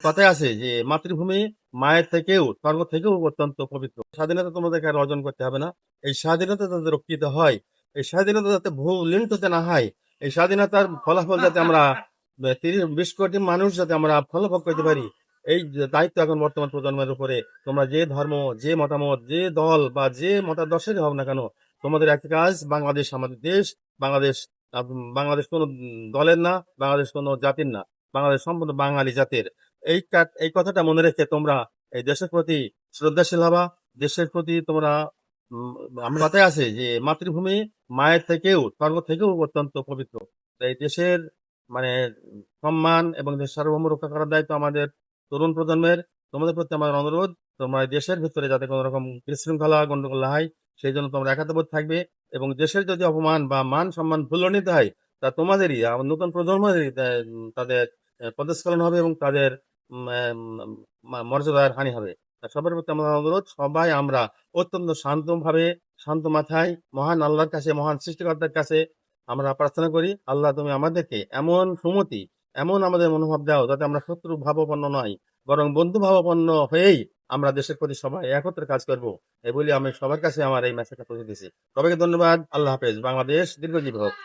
কথায় আছে যে মাতৃভূমি মায়ের থেকেও স্বর্গ থেকেও অত্যন্ত পবিত্র। স্বাধীনতা তোমাদেরকে আর অর্জন করতে হবে না। এই স্বাধীনতা যাতে রক্ষিত হয়, এই স্বাধীনতা যাতে ভূলুণ্ঠিত না হয়, এই স্বাধীনতার ফলাফল যাতে আমরা 30-20 কোটি মানুষ যাতে আমরা ফলভোগ করতে পারি, এই যে দায়িত্ব এখন বর্তমান প্রজন্মের উপরে। তোমরা যে ধর্ম, যে মতামত, যে দল বা যে মতাদর্শেরই হও না কেন, তোমাদের একই কাজ। বাংলাদেশ আমাদের দেশ। বাংলাদেশ বাংলাদেশ কোনো দলের না, বাংলাদেশ কোনো জাতির না, বাংলাদেশ সম্পূর্ণ বাঙালি জাতির। এই কথাটা মনে রেখে তোমরা এই দেশের প্রতি শ্রদ্ধাশীল হবা। দেশের প্রতি তোমরা আমার কথায় আছে যে মাতৃভূমি মায়ের থেকেও স্বর্গ থেকেও অত্যন্ত পবিত্র। তো এই দেশের মানে সম্মান এবং দেশ সার্বভৌম রক্ষা করার দায়িত্ব আমাদের তরুণ প্রজন্মের। তোমাদের প্রতি আমার অনুরোধ, তোমরা এই দেশের ভিতরে যাতে কোনো রকম বিশৃঙ্খলা গন্ডগোল না হয়, সেই জন্য তোমরা একাত্মবোধ থাকবে। এবং দেশের যদি অপমান বা মান সম্মান ভুলনিত হয়, তা তোমাদেরই আমার নতুন প্রজন্মেরই তাদের পদস্খলন হবে এবং তাদের মর্যাদার হানি হবে। সবার প্রতি আমার অনুরোধ, সবাই আমরা অত্যন্ত শান্তভাবে, শান্ত মাথায় মহান আল্লাহর কাছে, মহান সৃষ্টিকর্তার কাছে আমরা প্রার্থনা করি, আল্লাহ তুমি আমাদেরকে এমন সুমতি, এমন আমাদের মনোভাব দাও যাতে আমরা শত্রু ভাবাপন্ন নয়, বরং বন্ধু ভাবাপন্ন হয়েই আমরা দেশের প্রতি সবাই একত্রে কাজ করব। এই বলে আমি সবার কাছে আমার এই মেসেজটা পৌঁছে দিছি। সবাইকে ধন্যবাদ। আল্লাহ হাফেজ। বাংলাদেশ দীর্ঘজীবী হোক।